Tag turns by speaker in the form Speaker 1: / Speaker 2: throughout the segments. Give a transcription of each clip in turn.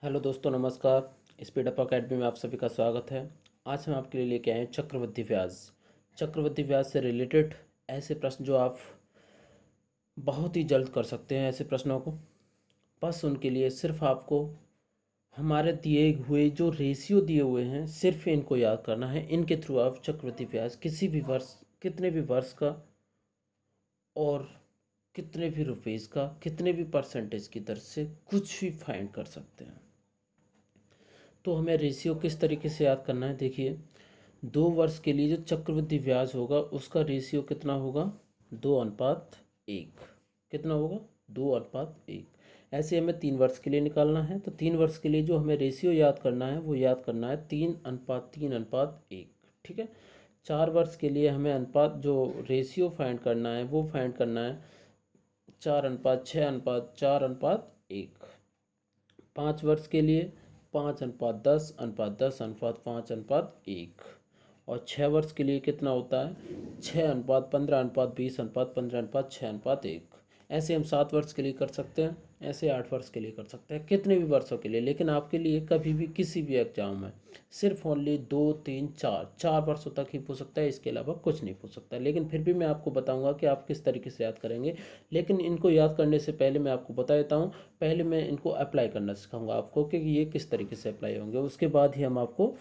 Speaker 1: Hello दोस्तों, नमस्कार। Speedup academy में आप सभी का स्वागत है। आज हम आपके लिए लेके आए हैं चक्रवृद्धि ब्याज। चक्रवृद्धि ब्याज से रिलेटेड ऐसे प्रश्न जो आप बहुत ही जल्द कर सकते हैं। ऐसे प्रश्नों को बस उनके लिए सिर्फ आपको हमारे दिए हुए जो रेशियो दिए हुए हैं सिर्फ इनको याद करना है। इनके थ्रू आप चक्रवृद्धि ब्याज किसी भी वर्ष, कितने भी वर्ष का और कितने भी रुपीज़ का, कितने भी परसेंटेज की दर से कुछ भी फाइंड कर सकते हैं। तो हमें रेशियो किस तरीके से याद करना है, देखिए 2 वर्ष के लिए जो चक्रवृद्धि ब्याज होगा उसका रेशियो कितना होगा, 2:1। कितना होगा, 2:1। ऐसे हमें 3 वर्ष के लिए निकालना है, तो 3 वर्ष के लिए जो हमें रेशियो याद करना है वो याद करना है 3:3:1। ठीक है। 4 वर्ष के लिए हमें अनुपात जो रेशियो फाइंड करना है वो फाइंड करना है 4:6:4:1। 5 वर्ष के लिए 5:10:10:10:5:1। और 6 वर्ष के लिए कितना होता है, 6:15:20:15:15:6:1। ऐसे हम 7 वर्ष के लिए कर सकते हैं, ऐसे 8 वर्ष के लिए कर सकते हैं, कितने भी वर्षों के लिए। लेकिन आपके लिए कभी भी किसी भी एग्जाम में सिर्फ ओनली 2 3 4 वर्षों तक ही पूछ सकता है, इसके अलावा कुछ नहीं पूछ सकता। लेकिन फिर भी मैं आपको बताऊंगा कि आप किस तरीके से याद करेंगे। लेकिन इनको याद करने से पहले मैं आपको बता देता हूँ, पहले मैं इनको अप्लाई करना सिखाऊंगा आपको कि ये किस तरीके से अप्लाई होंगे। उसके बाद ही हम आपको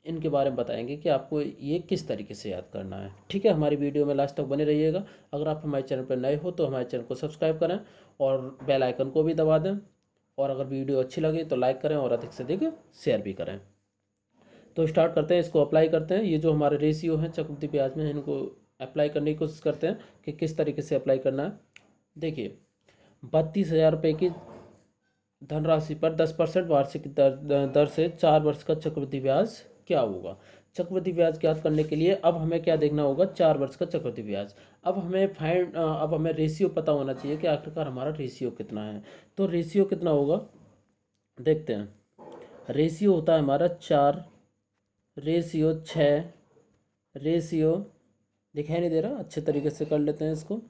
Speaker 1: इनके बारे में बताएंगे कि आपको ये किस तरीके से याद करना है। ठीक है, हमारी वीडियो में लास्ट तक बने रहिएगा। अगर आप हमारे चैनल पर नए हो तो हमारे चैनल को सब्सक्राइब करें और बेल आइकन को भी दबा दें। और अगर वीडियो अच्छी लगे तो लाइक करें और अधिक से अधिक शेयर भी करें। तो स्टार्ट करते हैं, इसको अप्लाई करते हैं। ये जो हमारे रेशियो हैं चक्रवृद्धि ब्याज में, इनको अप्लाई करने की कोशिश करते हैं कि किस तरीके से अप्लाई करना है। देखिए 32,000 रुपये की धनराशि पर 10% वार्षिक दर से 4 वर्ष का चक्रवृद्धि ब्याज क्या होगा। चक्रवृद्धि ब्याज ज्ञात करने के लिए अब हमें क्या देखना होगा, 4 वर्ष का चक्रवृद्धि ब्याज। अब हमें रेशियो पता होना चाहिए कि आखिरकार हमारा रेशियो कितना है। तो रेशियो कितना होगा देखते हैं। रेशियो होता है हमारा 4, रेशियो 6, रेशियो दिखाई नहीं दे रहा, अच्छे तरीके से कर लेते हैं इसको।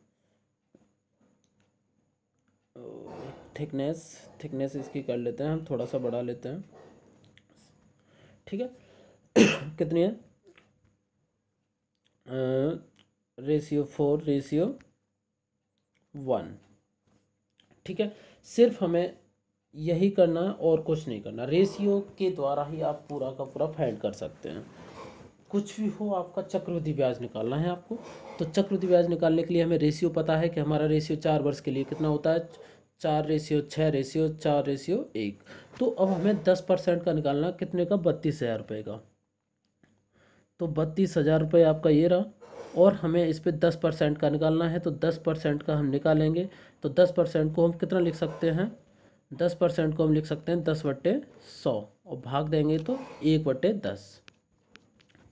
Speaker 1: थिकनेस थिकनेस इसकी कर लेते हैं हम, थोड़ा सा बढ़ा लेते हैं। ठीक है। कितनी है, रेशियो 4, रेशियो 1। ठीक है। सिर्फ हमें यही करना है और कुछ नहीं करना। रेशियो के द्वारा ही आप पूरा का पूरा फाइंड कर सकते हैं। कुछ भी हो, आपका चक्रवृद्धि ब्याज निकालना है आपको। तो चक्रवृद्धि ब्याज निकालने के लिए हमें रेशियो पता है कि हमारा रेशियो 4 वर्ष के लिए कितना होता है, 4:6 रेशियो 4:1। तो अब हमें 10% का निकालना, कितने का, 32,000 रुपये का। तो 32,000 रुपये आपका ये रहा। और हमें इस पर 10% का निकालना है, तो 10% का हम निकालेंगे। तो 10% को हम कितना लिख सकते हैं, 10% को हम लिख सकते हैं 10/100 और भाग देंगे तो 1/10।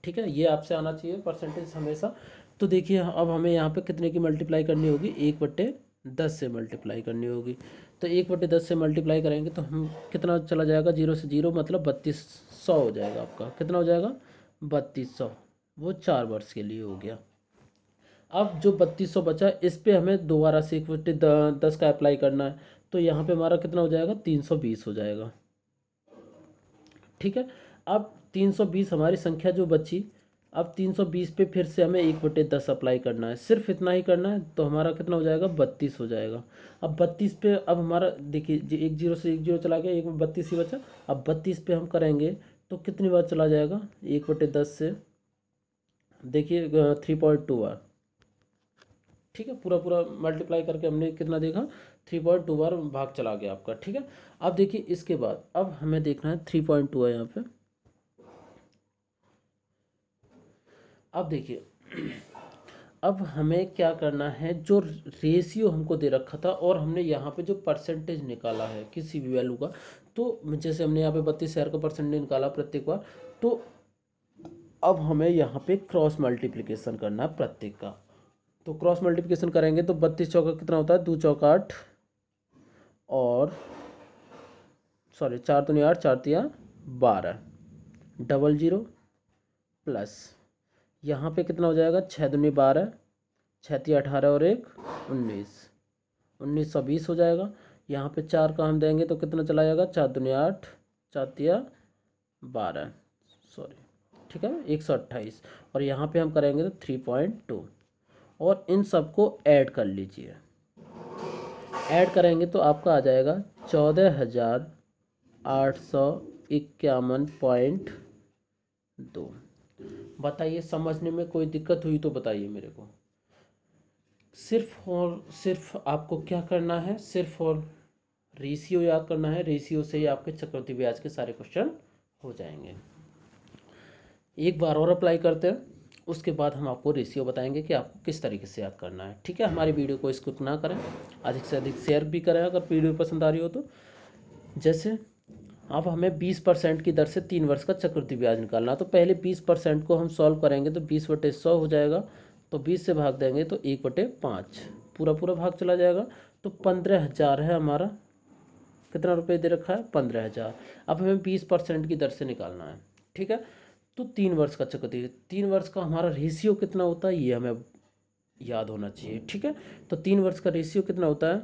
Speaker 1: ठीक है, ये आपसे आना चाहिए परसेंटेज हमेशा। तो देखिए अब हमें यहाँ पे कितने की मल्टीप्लाई करनी होगी, 1/10 से मल्टीप्लाई करनी होगी। तो 1/10 से मल्टीप्लाई करेंगे तो हम कितना चला जाएगा, 0 से 0 मतलब 3200 हो जाएगा आपका। कितना हो जाएगा, 3200। वो 4 वर्ष के लिए हो गया। अब जो 3200 बचा इस पे हमें दोबारा से 1/10 का अप्लाई करना है। तो यहाँ पे हमारा कितना हो जाएगा, 320 हो जाएगा। ठीक है। अब 320 हमारी संख्या जो बची, अब 320 पे फिर से हमें 1/10 अप्लाई करना है, सिर्फ इतना ही करना है। तो हमारा कितना हो जाएगा, 32 हो जाएगा। अब 32 पे अब हमारा देखिए, एक जीरो से एक जीरो चला गया, 1/32 ही बचा। अब 32 पे हम करेंगे तो कितनी बार चला जाएगा, 1/10 से देखिए 3.2 बार। ठीक है, पूरा पूरा मल्टीप्लाई करके हमने कितना देखा, 3.2 बार भाग चला गया आपका। ठीक है। अब देखिए इसके बाद अब हमें देखना है 3.2 है यहाँ पे। अब देखिए अब हमें क्या करना है, जो रेशियो हमको दे रखा था और हमने यहाँ पे जो परसेंटेज निकाला है किसी भी वैल्यू का, तो जैसे हमने यहाँ पे 32,000 का परसेंटेज निकाला प्रत्येक बार, तो अब हमें यहाँ पे क्रॉस मल्टीप्लिकेशन करना है प्रत्येक का। तो क्रॉस मल्टीप्लिकेशन करेंगे तो 32 चौका कितना होता है, 2 चौका 8 और सॉरी 4 दूनी 8, 4 तिया 12, 00 प्लस यहाँ पे कितना हो जाएगा, 6 दूनी 12, 6 तिया 18 और 1 19, 1920 हो जाएगा। यहाँ पे 4 का हम देंगे तो कितना चला जाएगा, 4 दूनी 8, 4 तिया 12, सॉरी ठीक है 128, और यहाँ पे हम करेंगे तो 3.2, और इन सबको ऐड कर लीजिए। ऐड करेंगे तो आपका आ जाएगा 14,851.2। बताइए समझने में कोई दिक्कत हुई तो बताइए मेरे को। सिर्फ और सिर्फ आपको क्या करना है, सिर्फ और रेशियो याद करना है। रेशियो से ही आपके चक्रवृद्धि ब्याज के सारे क्वेश्चन हो जाएंगे। एक बार और अप्लाई करते हैं, उसके बाद हम आपको रेशियो बताएंगे कि आपको किस तरीके से याद करना है। ठीक है, हमारी वीडियो को स्किप ना करें, अधिक से अधिक शेयर भी करें अगर वीडियो पसंद आ रही हो तो। जैसे अब हमें 20% की दर से 3 वर्ष का चक्रवृद्धि ब्याज निकालना है, तो पहले 20% को हम सॉल्व करेंगे तो 20/100 हो जाएगा, तो 20 से भाग देंगे तो 1/5 पूरा पूरा भाग चला जाएगा, तो 15,000 है हमारा। कितना रुपए दे रखा है, 15,000। अब हमें 20% की दर से निकालना है। ठीक है, तो 3 वर्ष का चक्रवृद्धि, 3 वर्ष का हमारा रेशियो कितना होता है ये हमें याद होना चाहिए। ठीक है, तो 3 वर्ष का रेशियो कितना होता है,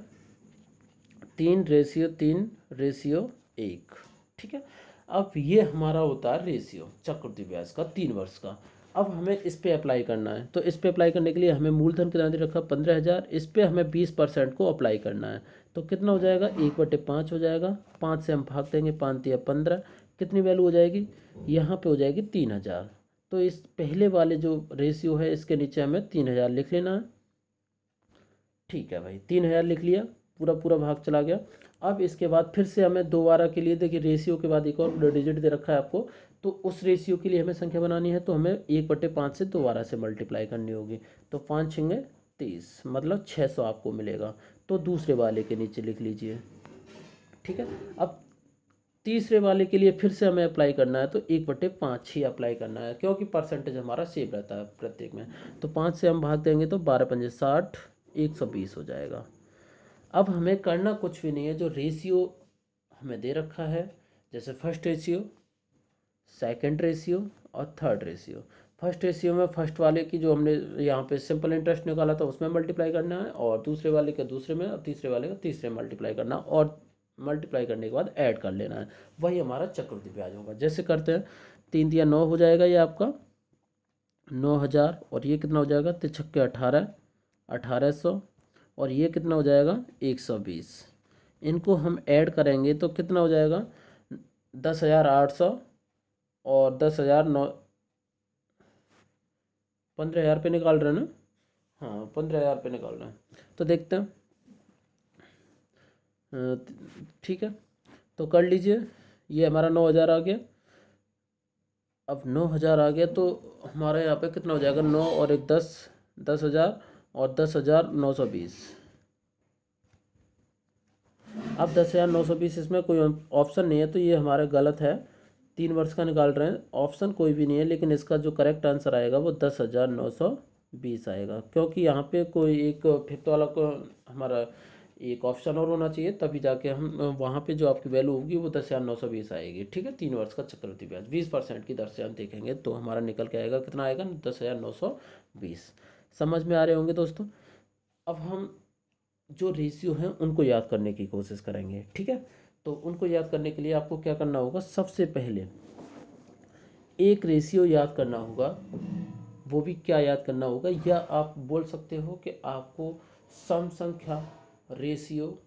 Speaker 1: 3:3:1। ठीक है, अब ये हमारा होता है रेशियो चक्रवृद्धि ब्याज का 3 वर्ष का। अब हमें इस पे अप्लाई करना है, तो इस पे अप्लाई करने के लिए हमें मूलधन कितना दे रखा, 15,000। इस पे हमें 20% को अप्लाई करना है, तो कितना हो जाएगा, 1/5 हो जाएगा। 5 से हम भाग देंगे, 5 या 15, कितनी वैल्यू हो जाएगी, यहाँ पे हो जाएगी 3,000। तो इस पहले वाले जो रेशियो है इसके नीचे हमें 3,000 लिख लेना है। ठीक है भाई, 3,000 लिख लिया, पूरा पूरा भाग चला गया। अब इसके बाद फिर से हमें दोबारा के लिए, देखिए रेशियो के बाद एक और डिजिट दे रखा है आपको, तो उस रेशियो के लिए हमें संख्या बनानी है, तो हमें 1/5 से दोबारा से मल्टीप्लाई करनी होगी। तो 5 × 30 मतलब 600 आपको मिलेगा, तो दूसरे वाले के नीचे लिख लीजिए। ठीक है, अब तीसरे वाले के लिए फिर से हमें अप्लाई करना है, तो 1/5 ही अप्लाई करना है, क्योंकि परसेंटेज हमारा सेम रहता है प्रत्येक में। तो 5 से हम भाग देंगे तो 12×5 = 60, 120 हो जाएगा। अब हमें करना कुछ भी नहीं है, जो रेशियो हमें दे रखा है, जैसे फर्स्ट रेशियो, सेकंड रेशियो और थर्ड रेशियो। फर्स्ट रेशियो में फर्स्ट वाले की जो हमने यहाँ पे सिंपल इंटरेस्ट निकाला था उसमें मल्टीप्लाई करना है, और दूसरे वाले का दूसरे में, और तीसरे वाले का तीसरे में मल्टीप्लाई करना, और मल्टीप्लाई करने के बाद ऐड कर लेना है, वही हमारा चक्रवृद्धि ब्याज होगा। जैसे करते हैं, 3 × 9 हो जाएगा ये आपका 9,000, और ये कितना हो जाएगा, 3 × 6 = 18, 1,800, और ये कितना हो जाएगा 120। इनको हम ऐड करेंगे तो कितना हो जाएगा 10,800 और 10,009, 15,000 पे निकाल रहे हैं ना, हाँ 15,000 पे निकाल रहे हैं। तो देखते हैं, ठीक है, तो कर लीजिए, ये हमारा 9,000 आ गया। अब 9,000 आ गया तो हमारा यहाँ पे कितना हो जाएगा, 9 और 1 10, 10,000 और 10,920। अब 10,920 इसमें कोई ऑप्शन नहीं है, तो ये हमारा गलत है। 3 वर्ष का निकाल रहे हैं, ऑप्शन कोई भी नहीं है, लेकिन इसका जो करेक्ट आंसर आएगा वो 10,920 आएगा, क्योंकि यहाँ पे कोई एक फिफ्थ वाला को हमारा एक ऑप्शन और होना चाहिए, तभी जाके हम वहाँ पे जो आपकी वैल्यू होगी वो 10,920 आएगी। ठीक है, 3 वर्ष का चक्रवृद्धि ब्याज 20% की दर से हम देखेंगे तो हमारा निकल के आएगा, कितना आएगा 10,920। समझ में आ रहे होंगे दोस्तों। अब हम जो रेशियो हैं उनको याद करने की कोशिश करेंगे। ठीक है, तो उनको याद करने के लिए आपको क्या करना होगा, सबसे पहले एक रेशियो याद करना होगा। वो भी क्या याद करना होगा, या आप बोल सकते हो कि आपको सम संख्या, रेशियो,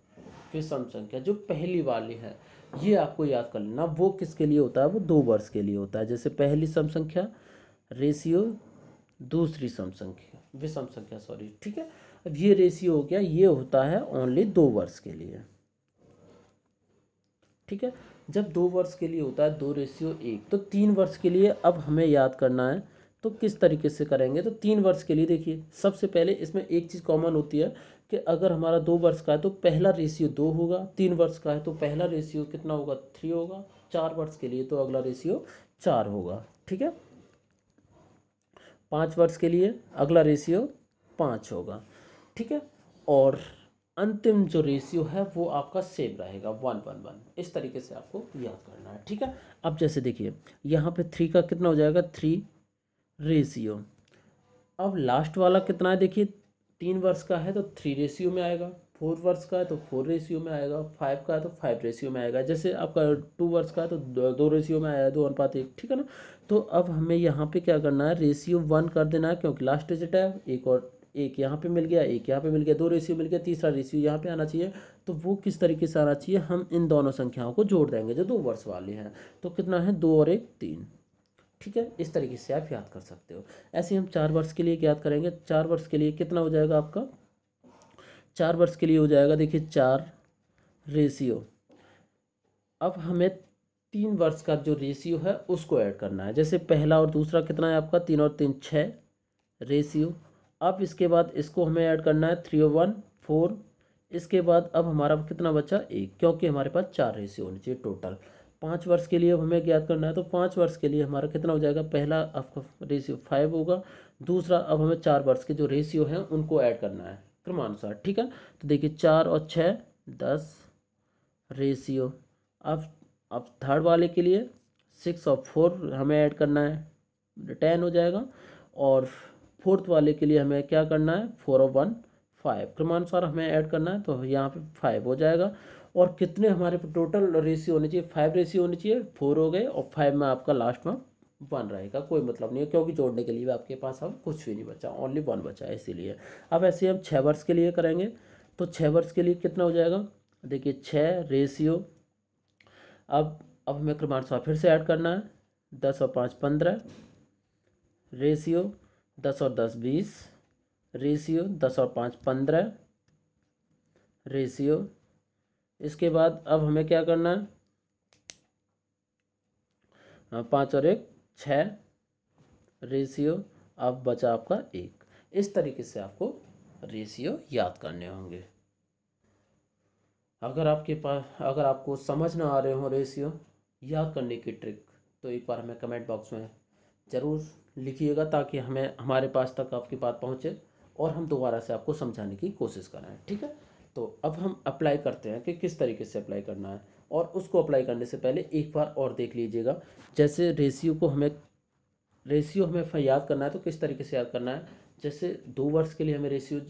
Speaker 1: विषम संख्या जो पहली वाली है ये आपको याद कर लेना। वो किसके लिए होता है, वो 2 वर्ष के लिए होता है। जैसे पहली सम संख्या रेशियो, दूसरी सम संख्या विषम संख्या, सॉरी। ठीक है, अब ये रेशियो हो गया, ये होता है ओनली 2 वर्ष के लिए। ठीक है, जब 2 वर्ष के लिए होता है 2:1, तो 3 वर्ष के लिए अब हमें याद करना है, तो किस तरीके से करेंगे। तो 3 वर्ष के लिए देखिए, सबसे पहले इसमें एक चीज़ कॉमन होती है कि अगर हमारा 2 वर्ष का है तो पहला रेशियो 2 होगा, 3 वर्ष का है तो पहला रेशियो कितना होगा, 3 होगा, 4 वर्ष के लिए तो अगला रेशियो 4 होगा। ठीक है, 5 वर्ष के लिए अगला रेशियो 5 होगा। ठीक है, और अंतिम जो रेशियो है वो आपका सेम रहेगा 1:1। इस तरीके से आपको याद करना है। ठीक है, अब जैसे देखिए यहाँ पे 3 का कितना हो जाएगा, 3 रेशियो। अब लास्ट वाला कितना है, देखिए 3 वर्ष का है तो 3 रेशियो में आएगा। 4 वर्ष का है तो 4 रेशियो में आएगा, 5 का है तो 5 रेशियो में आएगा। जैसे आपका 2 वर्ष का है तो 2 रेशियो में आया, 2:1, ठीक है ना। तो अब हमें यहाँ पे क्या करना है, रेशियो 1 कर देना है, क्योंकि लास्ट डिजिट है। एक और एक यहाँ पे मिल गया, एक यहाँ पे मिल गया, 2 रेशियो मिल गया, तीसरा रेशियो यहाँ पे आना चाहिए। तो वो किस तरीके से आना चाहिए, हम इन दोनों संख्याओं को जोड़ देंगे जो 2 वर्ष वाले हैं। तो कितना है, 2 और 1 3, ठीक है। इस तरीके से आप याद कर सकते हो। ऐसे हम 4 वर्ष के लिए याद करेंगे। 4 वर्ष के लिए कितना हो जाएगा आपका, 4 वर्ष के लिए हो जाएगा, देखिए 4 रेशियो। अब हमें 3 वर्ष का जो रेशियो है उसको ऐड करना है। जैसे पहला और दूसरा कितना है आपका, 3 और 3 6 रेशियो। अब इसके बाद इसको हमें ऐड करना है, 3 और 1 4। इसके बाद अब हमारा कितना बचा, 1, क्योंकि हमारे पास 4 रेशियो होनी चाहिए टोटल। 5 वर्ष के लिए अब हमें याद करना है, तो 5 वर्ष के लिए हमारा कितना हो जाएगा, पहला आपका रेशियो 5 होगा, दूसरा अब हमें 4 वर्ष के जो रेशियो हैं उनको ऐड करना है क्रमानुसार, ठीक है। तो देखिए 4 और 6 10 रेशियो। अब थर्ड वाले के लिए 6 और 4 हमें ऐड करना है, 10 हो जाएगा। और फोर्थ वाले के लिए हमें क्या करना है, 4 और 1 5, क्रमानुसार हमें ऐड करना है, तो यहाँ पे 5 हो जाएगा। और कितने हमारे टोटल रेशियो होने चाहिए, 5 रेशियो होनी चाहिए, 4 हो गए और 5 में आपका लास्ट में 1 रहेगा, कोई मतलब नहीं है, क्योंकि जोड़ने के लिए भी आपके पास अब कुछ भी नहीं बचा, ओनली 1 बचा है, इसीलिए। अब ऐसे हम 6 वर्ष के लिए करेंगे, तो 6 वर्ष के लिए कितना हो जाएगा, देखिए 6 रेशियो। अब हमें क्रमानुसार फिर से ऐड करना है, 10 और 5 15 रेशियो, 10 और 10 20 रेशियो, 10 और 5 15 रेशियो। इसके बाद अब हमें क्या करना है, 5 और 1 6 रेशियो। अब बचा आपका 1। इस तरीके से आपको रेशियो याद करने होंगे। अगर आपको समझ ना आ रहे हो रेशियो याद करने की ट्रिक, तो एक बार हमें कमेंट बॉक्स में ज़रूर लिखिएगा, ताकि हमें हमारे पास तक आपकी बात पहुंचे और हम दोबारा से आपको समझाने की कोशिश करें, ठीक है। तो अब हम अप्लाई करते हैं कि किस तरीके से अप्लाई करना है, और उसको अप्लाई करने से पहले एक बार और देख लीजिएगा। जैसे रेशियो हमें याद करना है, तो किस तरीके से याद करना है। जैसे 2 वर्ष के लिए हमें रेशियो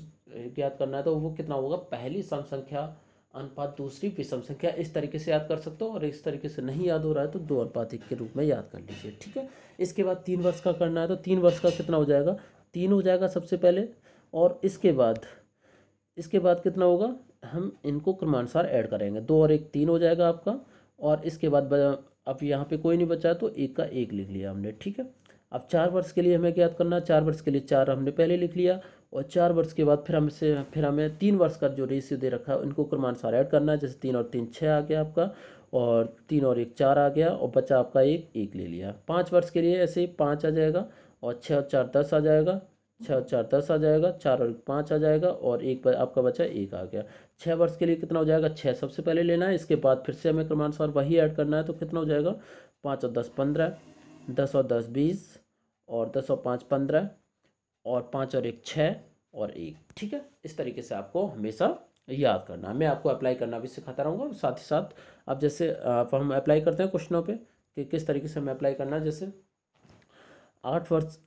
Speaker 1: याद करना है, तो वो कितना होगा, पहली सम संख्या अनुपात दूसरी विषम संख्या, इस तरीके से याद कर सकते हो। और इस तरीके से नहीं याद हो रहा है तो 2:1 के रूप में याद कर लीजिए, ठीक है। इसके बाद 3 वर्ष का करना है, तो 3 वर्ष का कितना हो जाएगा, 3 हो जाएगा सबसे पहले। और इसके बाद कितना होगा, हम इनको क्रमानुसार ऐड करेंगे, 2 और 1 3 हो जाएगा आपका। और इसके बाद अब यहाँ पे कोई नहीं बचा है, तो 1 का 1 लिख लिया हमने, ठीक है। अब 4 वर्ष के लिए हमें क्या याद करना है, 4 वर्ष के लिए 4 हमने पहले लिख लिया। और 4 वर्ष के बाद फिर हमें 3 वर्ष का जो रेशियो दे रखा है उनको क्रमानुसार ऐड करना है। जैसे 3 और 3 6 आ गया आपका, और 3 और 1 4 आ गया, और बचा आपका 1 ले लिया। 5 वर्ष के लिए ऐसे ही 5 आ जाएगा, और 6 और 4 10 आ जाएगा, 6 और 4 10 आ जाएगा, 4 और 1 5 आ जाएगा, और एक आपका बचा 1 आ गया। 6 वर्ष के लिए कितना हो जाएगा, 6 सबसे पहले लेना है, इसके बाद फिर से हमें क्रमानुसार वही ऐड करना है, तो कितना हो जाएगा, 5 और 10 15, 10 और 10 20, और 10 और 5 15, और 5 और 1 6, और 1, ठीक है। इस तरीके से आपको हमेशा याद करना है। मैं आपको अप्लाई करना भी सिखाता रहूँगा, साथ ही साथ अब जैसे हम अप्लाई करते हैं क्वेश्चनों पे कि किस तरीके से हमें अप्लाई करना है। जैसे 8 वर्ष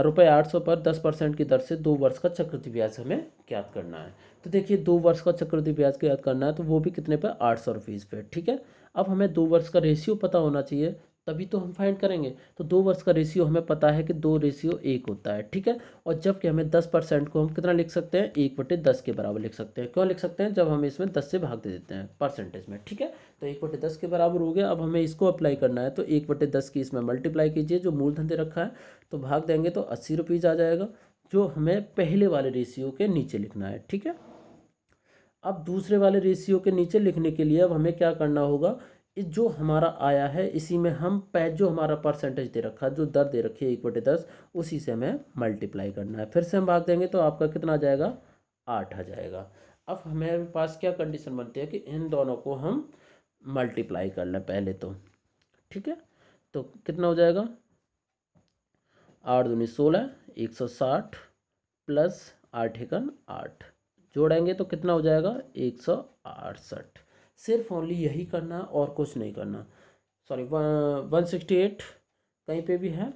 Speaker 1: रुपये 800 पर 10% की दर से 2 वर्ष का चक्रवृद्धि ब्याज हमें याद करना है। तो देखिए 2 वर्ष का चक्रवृद्धि ब्याज को याद करना है, तो वो भी कितने पे, 800 रुपीज़ पे, ठीक है। अब हमें 2 वर्ष का रेशियो पता होना चाहिए, तभी तो हम फाइंड करेंगे। तो 2 वर्ष का रेशियो हमें पता है कि 2:1 होता है, ठीक है। और जबकि हमें 10% को हम कितना लिख सकते हैं, 1/10 के बराबर लिख सकते हैं। क्यों लिख सकते हैं, जब हम इसमें 10 से भाग दे देते हैं परसेंटेज में, ठीक है। तो 1/10 के बराबर हो गया। अब हमें इसको अप्लाई करना है, तो 1/10 की इसमें मल्टीप्लाई कीजिए, जो मूलधन दे रखा है, तो भाग देंगे तो 80 रुपीज़ आ जाएगा, जो हमें पहले वाले रेशियो के नीचे लिखना है, ठीक है। अब दूसरे वाले रेशियो के नीचे लिखने के लिए अब हमें क्या करना होगा, जो हमारा आया है इसी में हम जो हमारा परसेंटेज दे रखा है, जो दर दे रखी है 1/10, उसी से हमें मल्टीप्लाई करना है। फिर से हम भाग देंगे तो आपका कितना आ जाएगा, 8 आ जाएगा। अब हमारे पास क्या कंडीशन बनती है कि इन दोनों को हम मल्टीप्लाई कर लें पहले तो, ठीक है। तो कितना हो जाएगा, 8 दूनी 16, 160 प्लस 8 एकम 8, जोड़ेंगे तो कितना हो जाएगा, 168। सिर्फ ओनली यही करना और कुछ नहीं करना। सॉरी 168 कहीं पे भी है,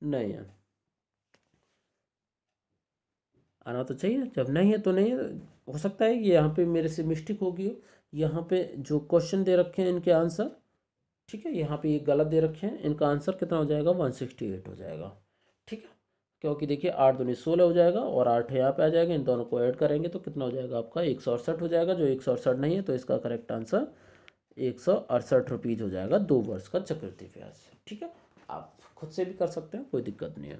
Speaker 1: नहीं है, आना तो चाहिए, जब नहीं है तो नहीं है, हो सकता है कि यहाँ पे मेरे से मिस्टेक होगी हो, यहाँ पे जो क्वेश्चन दे रखे हैं इनके आंसर, ठीक है, यहाँ पे ये गलत दे रखे हैं, इनका आंसर कितना हो जाएगा 168 हो जाएगा, ठीक है। क्योंकि देखिए 8 दूनी 16 हो जाएगा और 8 यहाँ पे आ जाएगा, इन दोनों को ऐड करेंगे तो कितना हो जाएगा आपका 168 हो जाएगा, जो 168 नहीं है, तो इसका करेक्ट आंसर 168 रुपीज़ हो जाएगा 2 वर्ष का चक्रवृद्धि ब्याज, ठीक है। आप खुद से भी कर सकते हैं, कोई दिक्कत नहीं है।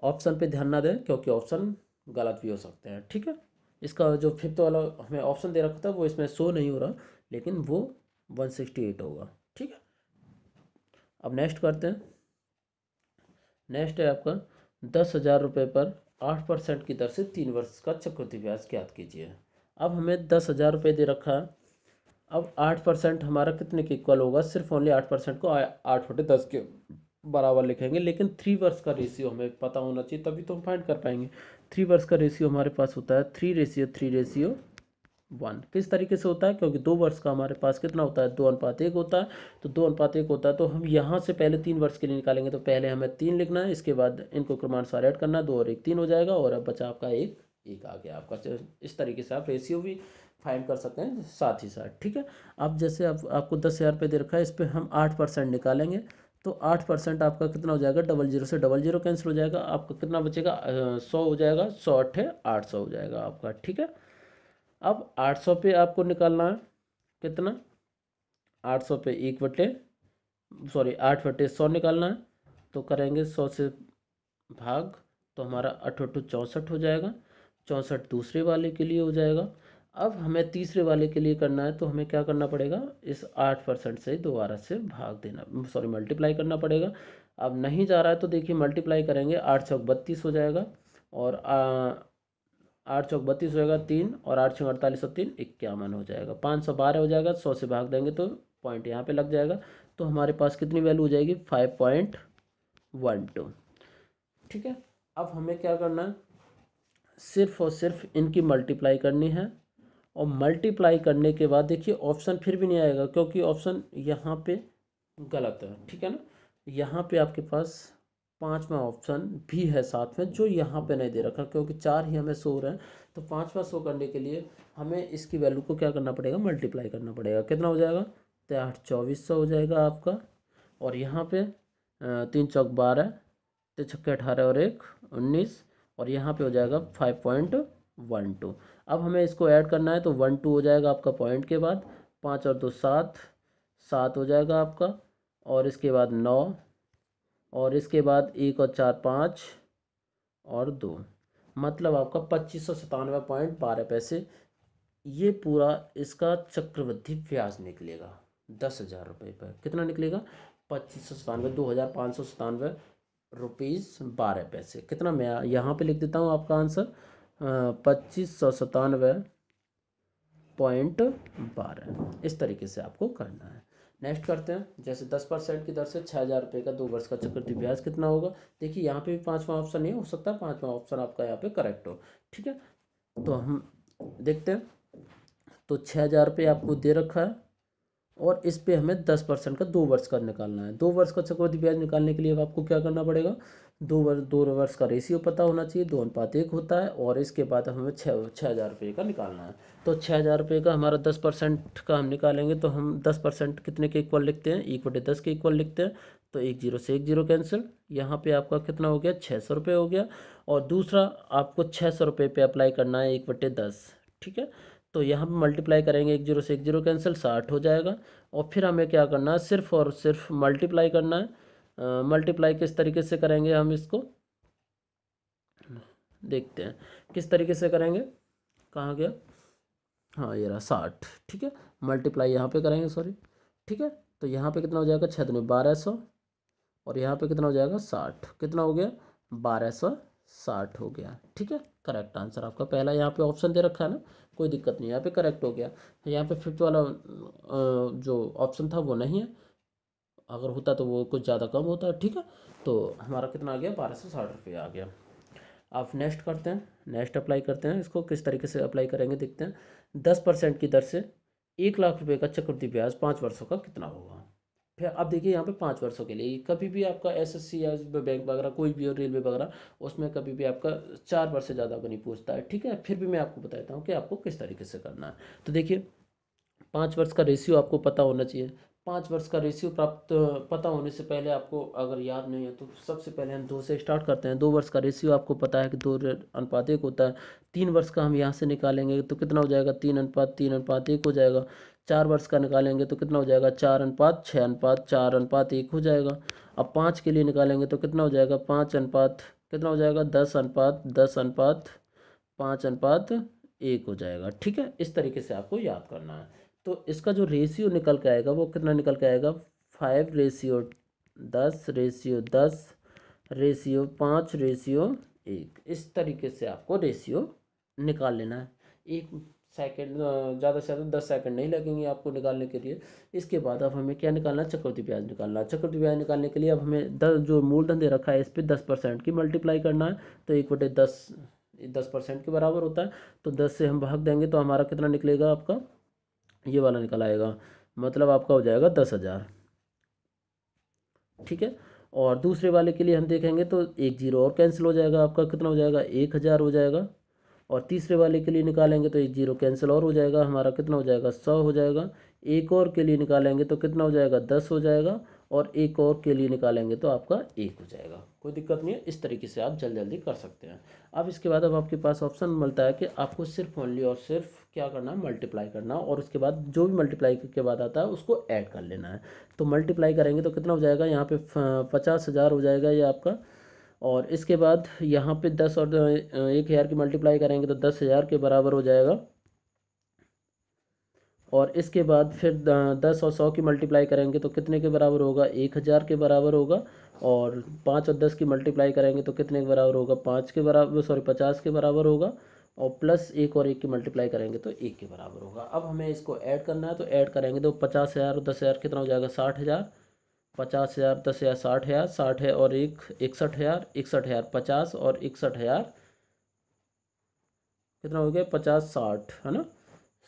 Speaker 1: ऑप्शन पे ध्यान ना दें क्योंकि ऑप्शन गलत भी हो सकते हैं, ठीक है। इसका जो फिफ्थ वाला हमें ऑप्शन दे रखा था वो इसमें शो नहीं हो रहा, लेकिन वो 168 होगा, ठीक है। अब नेक्स्ट करते हैं। नेक्स्ट है आपका 10,000 रुपये पर 8% की दर से 3 वर्ष का चक्रवृद्धि ब्याज ज्ञात कीजिए। अब हमें 10,000 रुपये दे रखा है। अब 8% हमारा कितने के इक्वल होगा, सिर्फ ओनली 8% को 8/10 के बराबर लिखेंगे, लेकिन 3 वर्ष का रेशियो हमें पता होना चाहिए, तभी तो हम फाइंड कर पाएंगे। 3 वर्ष का रेशियो हमारे पास होता है 3:3:1। किस तरीके से होता है, क्योंकि 2 वर्ष का हमारे पास कितना होता है 2:1 होता है, तो 2:1 होता है, तो हम यहाँ से पहले 3 वर्ष के लिए निकालेंगे, तो पहले हमें 3 लिखना है, इसके बाद इनको क्रमानुसार ऐड करना है, 2 और 1 3 हो जाएगा, और अब बचा आपका 1 आ गया आपका। इस तरीके से आप रेशियो भी फाइंड कर सकते हैं साथ ही साथ, ठीक है। अब जैसे आपको 10,000 रुपये दे रखा है, इस पर हम 8% निकालेंगे, तो 8% आपका कितना हो जाएगा, 00 से 00 कैंसिल हो जाएगा, आपका कितना बचेगा 100 हो जाएगा, 100 8 800 हो जाएगा आपका, ठीक है। अब 800 पे आपको निकालना है कितना, 800 पे 8/100 निकालना है, तो करेंगे 100 से भाग, तो हमारा 8×8 64 हो जाएगा, 64 दूसरे वाले के लिए हो जाएगा। अब हमें तीसरे वाले के लिए करना है, तो हमें क्या करना पड़ेगा, इस 8% से दोबारा से भाग देना, मल्टीप्लाई करना पड़ेगा। अब नहीं जा रहा है तो देखिए मल्टीप्लाई करेंगे, 8×6 = 32 हो जाएगा, और 8×6 = 32 हो जाएगा 3, और 8×6 = 48 और 3 51 हो जाएगा, 512 हो जाएगा। 100 से भाग देंगे तो पॉइंट यहाँ पे लग जाएगा, तो हमारे पास कितनी वैल्यू हो जाएगी 5.12, ठीक है। अब हमें क्या करना है, सिर्फ और सिर्फ इनकी मल्टीप्लाई करनी है, और मल्टीप्लाई करने के बाद देखिए ऑप्शन फिर भी नहीं आएगा, क्योंकि ऑप्शन यहाँ पे गलत है, ठीक है ना। यहाँ पे आपके पास 5वां ऑप्शन भी है साथ में, जो यहाँ पे नहीं दे रखा, क्योंकि 4 ही हमें शो हो रहे हैं, तो 5वां शो करने के लिए हमें इसकी वैल्यू को क्या करना पड़ेगा, मल्टीप्लाई करना पड़ेगा। कितना हो जाएगा, तो 8 2400 हो जाएगा आपका, और यहाँ पे 3 चौक 12, 3 छक्के 18 और 1 19, और यहाँ पे हो जाएगा 5.12। अब हमें इसको ऐड करना है, तो 1 2 हो जाएगा आपका पॉइंट के बाद, 5 और 2 7 7 हो जाएगा आपका, और इसके बाद 9, और इसके बाद 1 और 4 5 और 2, मतलब आपका 2597.12 ये पूरा इसका चक्रवृद्धि ब्याज निकलेगा 10,000 रुपये पर। कितना निकलेगा, 2597 कितना, मैं यहाँ पे लिख देता हूँ आपका आंसर 2597.12। इस तरीके से आपको करना है। नेक्स्ट करते हैं, जैसे 10% की दर से 6,000 रुपये का 2 वर्ष का चक्रवृद्धि ब्याज कितना होगा। देखिए यहाँ पे भी 5वां ऑप्शन नहीं हो सकता, 5वां ऑप्शन आपका यहाँ पे करेक्ट हो, ठीक है। तो हम देखते हैं, तो 6,000 रुपये आपको दे रखा है, और इस पे हमें 10% का 2 वर्ष का निकालना है। 2 वर्ष का चक्रवृद्धि ब्याज निकालने के लिए आपको क्या करना पड़ेगा, 2 वर्ष का रेशियो पता होना चाहिए, 2:1 होता है, और इसके बाद हमें 6,000 रुपये का निकालना है। तो 6,000 रुपये का हमारा 10% का हम निकालेंगे, तो हम 10% कितने के इक्वल लिखते हैं, 1/10 के इक्वल लिखते हैं, तो 10 से 10 कैंसिल, यहाँ पे आपका कितना हो गया 600 रुपये हो गया, और दूसरा आपको 600 रुपये पे अप्लाई करना है 1/10, ठीक है। तो यहाँ पे मल्टीप्लाई करेंगे, 10 से 10 कैंसिल, 60 हो जाएगा, और फिर हमें क्या करना है, सिर्फ और सिर्फ मल्टीप्लाई करना है। मल्टीप्लाई किस तरीके से करेंगे, हम इसको देखते हैं किस तरीके से करेंगे, कहाँ गया, हाँ ये रहा 60, ठीक है। मल्टीप्लाई यहाँ पे करेंगे, सॉरी, ठीक है। तो यहाँ पे कितना हो जाएगा 6 दूनी 1200, और यहाँ पे कितना हो जाएगा 60, कितना हो गया 1260 हो गया, ठीक है। करेक्ट आंसर आपका पहला यहाँ पे ऑप्शन दे रखा है ना, कोई दिक्कत नहीं, यहाँ पे करेक्ट हो गया। यहाँ पे फिफ्थ वाला जो ऑप्शन था वो नहीं है, अगर होता तो वो कुछ ज़्यादा कम होता है, ठीक है। तो हमारा कितना आ गया 1260 रुपये आ गया। आप नेक्स्ट करते हैं, नेक्स्ट अप्लाई करते हैं, इसको किस तरीके से अप्लाई करेंगे देखते हैं। 10% की दर से 1 लाख रुपये का चक्रवृद्धि ब्याज 5 वर्षों का कितना होगा। फिर अब देखिए यहाँ पे 5 वर्षों के लिए, कभी भी आपका एसएससी या बैंक वगैरह कोई भी और रेलवे वगैरह, उसमें कभी भी आपका 4 वर्ष से ज़्यादा का नहीं पूछता है, ठीक है। फिर भी मैं आपको बताता हूँ कि आपको किस तरीके से करना है। तो देखिए 5 वर्ष का रेशियो आपको पता होना चाहिए। 5 वर्ष का रेशियो प्राप्त पता होने से पहले आपको अगर याद नहीं है तो सबसे पहले हम 2 से स्टार्ट करते हैं। 2 वर्ष का रेशियो आपको पता है कि 2:1 होता है। 3 वर्ष का हम यहाँ से निकालेंगे तो कितना हो जाएगा, 3:3:1 हो जाएगा। 4 वर्ष का निकालेंगे तो कितना हो जाएगा, 4:6:4:4:1 हो जाएगा। अब 5 के लिए निकालेंगे तो कितना हो जाएगा, 5 अनुपात कितना हो जाएगा, 10:10:5:5:1 हो जाएगा, ठीक है। इस तरीके से आपको याद करना है। तो इसका जो रेशियो निकल के आएगा वो कितना निकल के आएगा, 5:10:10:5:1। इस तरीके से आपको रेशियो निकाल लेना है। 1 सेकंड, ज़्यादा से ज़्यादा 10 सेकंड नहीं लगेंगे आपको निकालने के लिए। इसके बाद अब हमें क्या निकालना है, चक्रवृद्धि ब्याज निकालना है। चक्रवृद्धि ब्याज निकालने के लिए अब हमें जो मूलधन दे रखा है इस पर 10% की मल्टीप्लाई करना है। तो 1/10 10% के बराबर होता है। तो 10 से हम भाग देंगे तो हमारा कितना निकलेगा, आपका ये वाला निकल आएगा, मतलब आपका हो जाएगा 10,000, ठीक है। और दूसरे वाले के लिए हम देखेंगे तो 1 0 और कैंसिल हो जाएगा, आपका कितना हो जाएगा, 1,000 हो जाएगा। और तीसरे वाले के लिए निकालेंगे तो 1 0 कैंसिल और हो जाएगा, हमारा कितना हो जाएगा, 100 हो जाएगा। एक और के लिए निकालेंगे तो कितना हो जाएगा, 10 हो जाएगा। और एक और के लिए निकालेंगे तो आपका 1 हो जाएगा। कोई दिक्कत नहीं है, इस तरीके से आप जल्दी जल्दी कर सकते हैं। अब इसके बाद अब आपके पास ऑप्शन मिलता है कि आपको सिर्फ ओनली और सिर्फ क्या करना है, मल्टीप्लाई करना, और उसके बाद जो भी मल्टीप्लाई के बाद आता है उसको ऐड कर लेना है। तो मल्टीप्लाई करेंगे तो कितना हो जाएगा, यहाँ पे 50,000 हो जाएगा ये आपका। और इसके बाद यहाँ पे 10 और 1,000 की मल्टीप्लाई करेंगे तो 10,000 के बराबर हो जाएगा। और इसके बाद फिर 10 और 100 की मल्टीप्लाई करेंगे तो कितने के बराबर होगा, 1,000 के बराबर होगा। और 5 और 10 की मल्टीप्लाई करेंगे तो कितने के बराबर होगा, 5 के बराबर, सॉरी 50 के बराबर होगा। और प्लस 1 और 1 की मल्टीप्लाई करेंगे तो 1 के बराबर होगा। अब हमें इसको ऐड करना है, तो ऐड करेंगे तो 50,000 और 10,000 कितना हो जाएगा, 60,000। 50,000 10,000 60,000, 60 है और 1 61,000, 61,000 50 और 61,000 कितना हो गया, 50 60 है ना,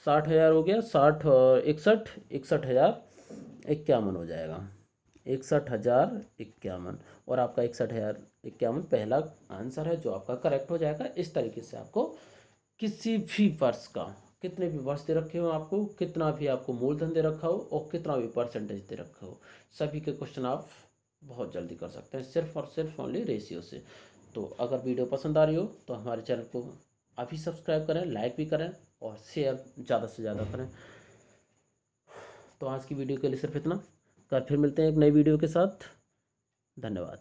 Speaker 1: 60,000 हो गया, 60 और 61 61,051 हो जाएगा, 61,051। और आपका 61,051 पहला आंसर है जो आपका करेक्ट हो जाएगा। इस तरीके से आपको किसी भी वर्ष का, कितने भी वर्ष दे रखे हो आपको, कितना भी आपको मूलधन दे रखा हो और कितना भी परसेंटेज दे रखा हो, सभी के क्वेश्चन आप बहुत जल्दी कर सकते हैं, सिर्फ और सिर्फ ओनली रेशियो से। तो अगर वीडियो पसंद आ रही हो तो हमारे चैनल को अभी सब्सक्राइब करें, लाइक भी करें और शेयर ज़्यादा से ज़्यादा करें। तो आज की वीडियो के लिए सिर्फ इतना। कल फिर मिलते हैं एक नई वीडियो के साथ। धन्यवाद।